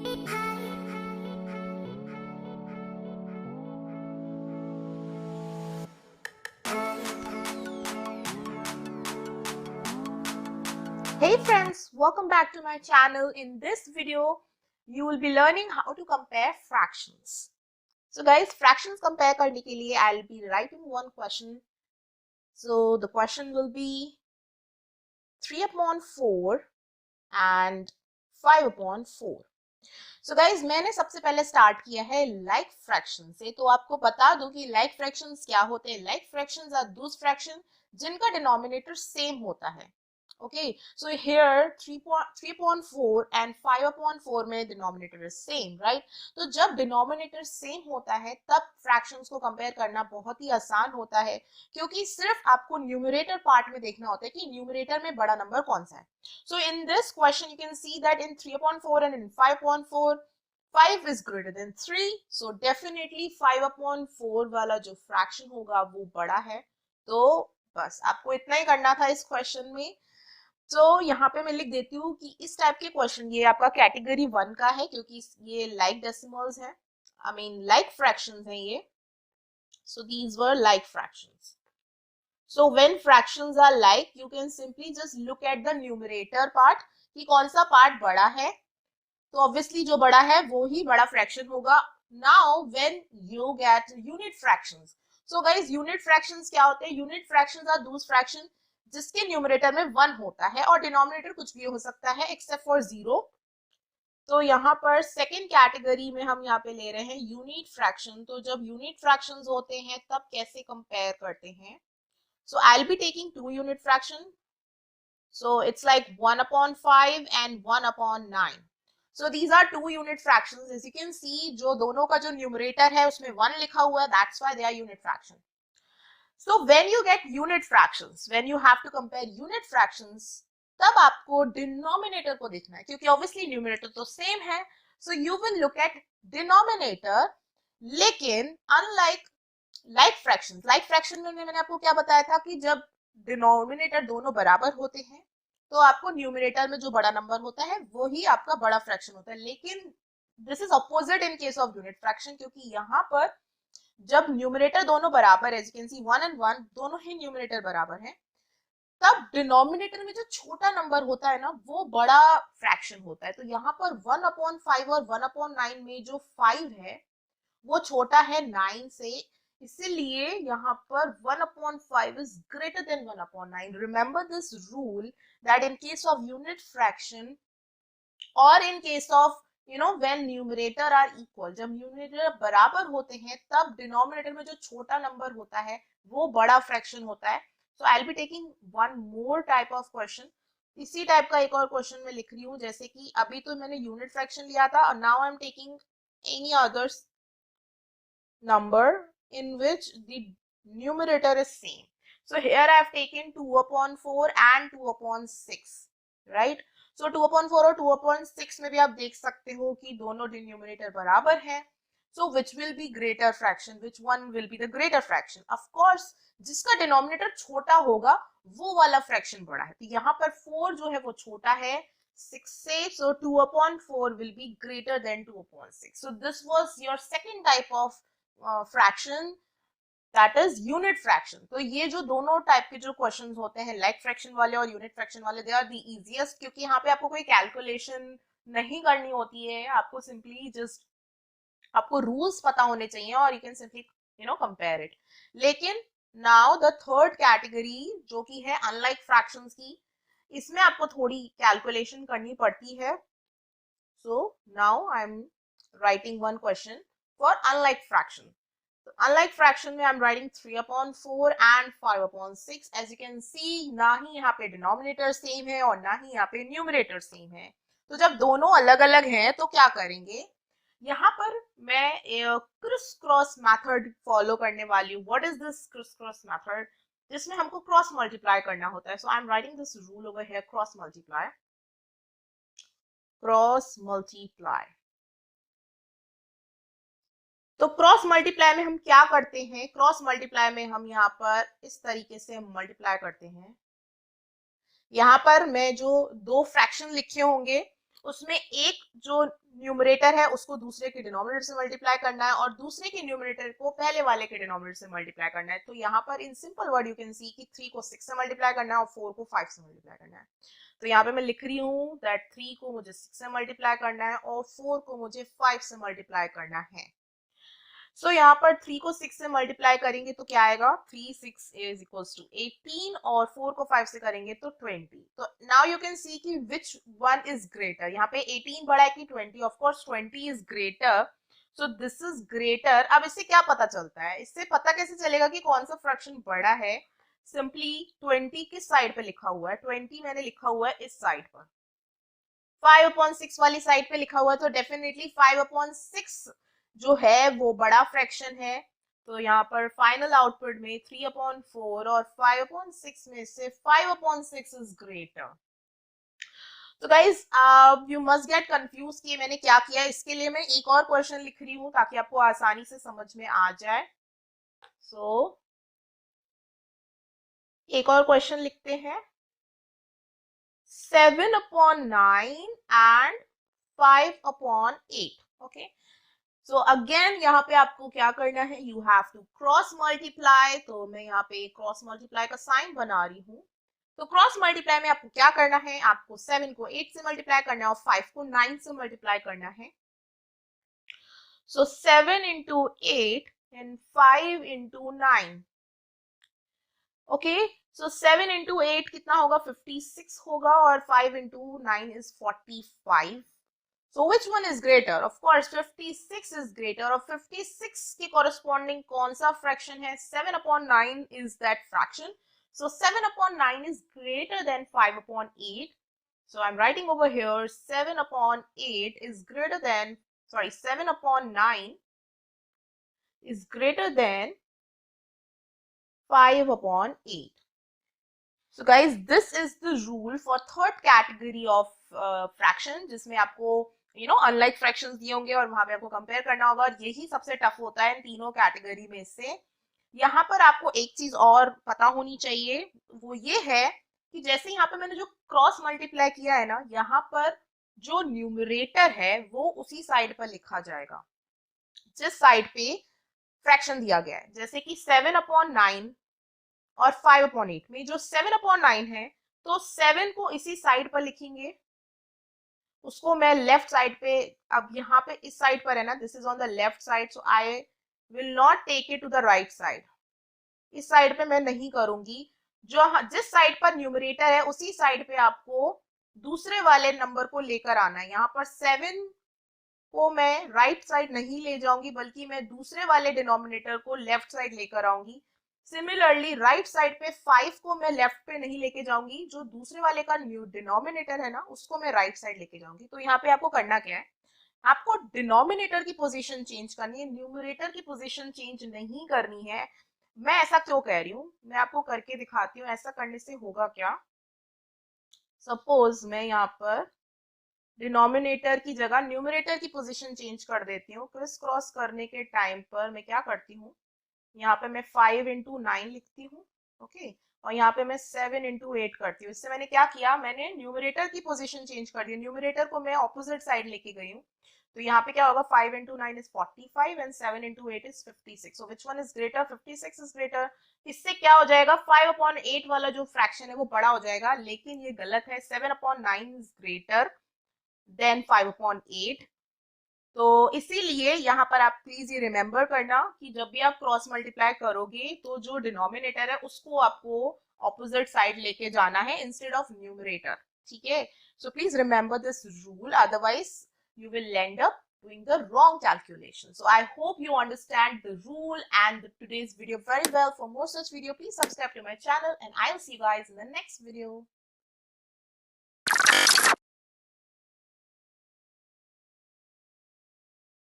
Hey friends, welcome back to my channel. In this video, you will be learning how to compare fractions. So guys, fractions compare करने के लिए I'll be writing one question. So the question will be 3/4 and 5/4. So guys, मैंने सबसे पहले start किया है like fraction से. तो आपको बता दूं कि लाइक फ्रैक्शंस क्या होते हैं. Like fractions are those fraction जिनका डिनोमिनेटर सेम होता है. Okay, so here 3/4 and 5/4 में denominator is same, right? तो जब denominator same होता है तब fractions को compare करना बहुत ही आसान होता है, क्योंकि सिर्फ आपको numerator part में देखना होता है कि numerator में बड़ा number कौन सा है. So in this question you can see that in 3/4 and in 5/4 5 is greater than 3, so definitely 5/4 वाला जो fraction होगा वो बड़ा है. तो बस आपको इतना ही करना था इस question में. तो यहाँ पे मैं लिख देती हूँ कि इस टाइप के क्वेश्चन ये आपका कैटेगरी 1 का है, क्योंकि ये लाइक डेसिमल्स है, आई मीन लाइक फ्रैक्शंस हैं ये. So these were like fractions. So when fractions are like you can simply just look at the numerator part कि कौन सा पार्ट बड़ा है. तो ऑब्वियसली जो बड़ा है वो ही बड़ा फ्रैक्शन होगा. Now when you get unit fractions. So guys, unit fractions क्या होते हैं? Unit fractions are those fraction जिसके न्यूमरेटर में 1 होता है और डिनोमिनेटर कुछ भी हो सकता है एक्सेप्ट फॉर 0. तो यहाँ पर सेकेंड कैटेगरी में हम यहाँ पे ले रहे हैं यूनिट फ्रैक्शन. तो जब यूनिट फ्रैक्शंस होते हैं तब कैसे कंपेयर करते हैं? So I will be taking 2 unit fraction. So it's like 1/5 and 1/9. So these are 2 unit fractions. As you can see, जो दोनों का जो न्यूमरेटर है उसमें 1 लिखा हुआ है, that's why they are unit fraction. So when you get unit fractions, when you have to compare unit fractions, तब आपको डिनोमिनेटर को देखना है, क्योंकि ऑब्वियसली न्यूमरेटर तो सेम है. So you will look at denominator. लेकिन अनलाइक लाइक फ्रैक्शन में मैंने आपको क्या बताया था कि जब डिनोमिनेटर दोनों बराबर होते हैं तो आपको न्यूमरेटर में जो बड़ा नंबर होता है वो ही आपका बड़ा फ्रैक्शन होता है. लेकिन this is opposite in case of unit fraction, क्योंकि यहाँ पर जब न्यूमरेटर दोनों बराबर है, as you can see 1 and 1 दोनों ही न्यूमरेटर बराबर है, तब डिनोमिनेटर में जो छोटा नंबर होता है ना वो बड़ा फ्रैक्शन होता है. तो यहाँ पर 1/5 और 1/9 में जो 5 है वो छोटा है 9 से, इसीलिए यहाँ पर 1/5 is greater than 1/9. Remember this rule that in case of unit fraction or in case of when numerator are equal, जब न्यूमरेटर बराबर होते हैं तब डिनोमिनेटर में जो छोटा नंबर होता है वो बड़ा फ्रैक्शन होता है. So I will be taking one more type of question. इसी टाइप का एक और क्वेश्चन मैं लिख रही हूँ, जैसे कि अभी तो मैंने यूनिट फ्रैक्शन लिया था और now I am taking any other number in which the numerator is same. So here I have taken 2/4 and 2/6, right? So 2/4 और 2/6 में भी आप देख सकते हो कि दोनों डिनोमिनेटर बराबर हैं. So which will be greater fraction? Which one will be the greater fraction? Of course, जिसका डिनोमिनेटर छोटा होगा वो वाला फ्रैक्शन बड़ा है. तो यहाँ पर 4 जो है वो छोटा है 6 से, so 2/4 will be greater than 2/6. So this was your second type of fraction, that is unit fraction. तो ये जो दोनों टाइप के जो क्वेश्चंस होते हैं लाइक फ्रैक्शन वाले और यूनिट फ्रैक्शन वाले, दे आर द इजीएस्ट, क्योंकि यहाँ पे आपको कोई कैलकुलेशन नहीं करनी होती है. आपको सिंपली जस्ट आपको रूल्स पता होने चाहिए और you can simply compare it. लेकिन नाउ द थर्ड कैटेगरी जो कि है अनलाइक फ्रैक्शंस की, इसमें आपको थोड़ी कैलकुलेशन करनी पड़ती है. So now I am writing one question for unlike fraction. So unlike fraction में I'm writing 3/4 and 5/6. As you can see, ना ही यहाँ पे डिनोमिनेटर सेम है और ना ही यहाँ पे न्यूमरेटर सेम है. तो जब दोनों अलग अलग हैं तो क्या करेंगे? यहाँ पर मैं क्रिस क्रॉस मेथड फॉलो करने वाली हूँ. What is this criss cross method? जिसमें हमको क्रॉस मल्टीप्लाई करना होता है. So I am writing this rule over here, cross multiply. Cross multiply. तो क्रॉस मल्टीप्लाई में हम क्या करते हैं? क्रॉस मल्टीप्लाई में हम यहाँ पर इस तरीके से मल्टीप्लाई करते हैं. यहाँ पर मैं जो दो फ्रैक्शन लिखे होंगे उसमें एक जो न्यूमरेटर है उसको दूसरे के डिनोमिनेटर से मल्टीप्लाई करना है और दूसरे के न्यूमरेटर को पहले वाले के डिनोमिनेटर से मल्टीप्लाई करना है। तो यहाँ पर in simple word you can सी कि 3 को 6 से मल्टीप्लाई करना है और 4 को 5 से मल्टीप्लाई करना है। तो यहाँ पे मैं लिख रही हूँ दैट 3 को मुझे 6 से मल्टीप्लाई करना है और 4 को मुझे 5 से मल्टीप्लाई करना है। सो यहाँ पर 3 को 6 से मल्टीप्लाई करेंगे तो क्या आएगा, 3 6 इज इक्वल्स टू 18 और 4 को 5 से करेंगे तो 20। तो नाउ यू कैन सी कि विच वन इज ग्रेटर। यहाँ पे 18 बड़ा है कि 20, of course 20 is greater, so this is greater. अब इससे क्या पता चलता है, इससे पता कैसे चलेगा कि कौन सा फ्रैक्शन बड़ा है? सिंपली 20 किस साइड पे लिखा हुआ है, 20 मैंने लिखा हुआ है इस साइड पर, 5/6 वाली साइड पे लिखा हुआ है, तो डेफिनेटली 5/6 जो है वो बड़ा फ्रैक्शन है। तो यहाँ पर फाइनल आउटपुट में 3/4 और 5/6 में से 5/6 इज ग्रेटर। तो guys you must get confuse कि मैंने क्या किया। इसके लिए मैं एक और क्वेश्चन लिख रही हूँ ताकि आपको आसानी से समझ में आ जाए। सो एक और क्वेश्चन लिखते हैं, 7/9 एंड 5/8। ओके, सो अगेन यहाँ पे आपको क्या करना है, you have to cross multiply. तो मैं यहाँ पे क्रॉस मल्टीप्लाई का साइन बना रही हूँ। तो क्रॉस मल्टीप्लाई में आपको क्या करना है, आपको 7 को 8 से मल्टीप्लाई करना है और 5 को 9 से मल्टीप्लाई करना है। सो 7 into 8 and 5 into 9। Okay, so 7 into 8 कितना होगा, 56 होगा और 5 into 9 is 45। So which one is greater? Of course 56 is greater। और 56 के corresponding कौन सा fraction है, 7/9 is that fraction। So 7/9 is greater than 5/8। So I'm writing over here 7/8 is greater than, sorry, 7/9 is greater than 5/8। So guys, this is the rule for third category of fraction, जिसमें आपको unlike fractions दिए होंगे और वहां पे आपको compare करना होगा। और यही सबसे टफ होता है इन तीनों कैटेगरी में से। यहाँ पर आपको एक चीज और पता होनी चाहिए, वो ये है कि जैसे यहाँ पे मैंने जो क्रॉस मल्टीप्लाई किया है ना, यहाँ पर जो न्यूमरेटर है वो उसी साइड पर लिखा जाएगा जिस साइड पे फ्रैक्शन दिया गया है। जैसे कि 7/9 और 5/8 में जो 7/9 है, तो 7 को इसी साइड पर लिखेंगे, उसको मैं लेफ्ट साइड पे, अब यहाँ पे इस साइड पर है ना, this is on the left side, so I will not take it to the right side. इस साइड पे मैं नहीं करूंगी, जो जिस साइड पर न्यूमरेटर है उसी साइड पे आपको दूसरे वाले नंबर को लेकर आना है। यहाँ पर 7 को मैं राइट साइड नहीं ले जाऊंगी, बल्कि मैं दूसरे वाले डिनोमिनेटर को लेफ्ट साइड लेकर आऊंगी। सिमिलरली राइट साइड पे 5 को मैं लेफ्ट पे नहीं लेके जाऊंगी, जो दूसरे वाले का डिनोमिनेटर है ना उसको मैं राइट साइड लेके जाऊंगी। तो यहाँ पे आपको करना क्या है, आपको डिनोमिनेटर की पोजीशन चेंज करनी है, न्यूमरेटर की पोजीशन चेंज नहीं करनी है। मैं ऐसा क्यों कह रही हूँ, मैं आपको करके दिखाती हूँ ऐसा करने से होगा क्या। सपोज मैं यहाँ पर डिनोमिनेटर की जगह न्यूमरेटर की पोजीशन चेंज कर देती हूँ। क्रिस क्रॉस करने के टाइम पर मैं क्या करती हूँ, यहाँ पे मैं 5 into 9 लिखती हूँ, ओके, और यहाँ पे मैं 7 into 8 करती हूँ। इससे मैंने क्या किया, मैंने न्यूमरेटर की पोजीशन चेंज कर दी, न्यूमरेटर को मैं ऑपोजिट साइड लेके गई हूँ। तो यहाँ पे क्या होगा, 5 into 9 is 45 and 7 into 8 is 56। So which one is greater? 56 is greater। इससे क्या हो जाएगा, 5/8 वाला जो फ्रैक्शन है वो बड़ा हो जाएगा, लेकिन ये गलत है, 7/9 is greater than 5/8। तो इसीलिए यहाँ पर आप प्लीज ये रिमेंबर करना कि जब भी आप क्रॉस मल्टीप्लाई करोगे तो जो डिनोमिनेटर है उसको आपको ऑपोजिट साइड लेके जाना है इंस्टेड ऑफ न्यूमरेटर, ठीक है। So please remember this rule, otherwise you will end up doing the wrong calculation. So I hope you understand the rule and today's video very well. For more such video, please subscribe to my channel and I'll see you guys in the next video.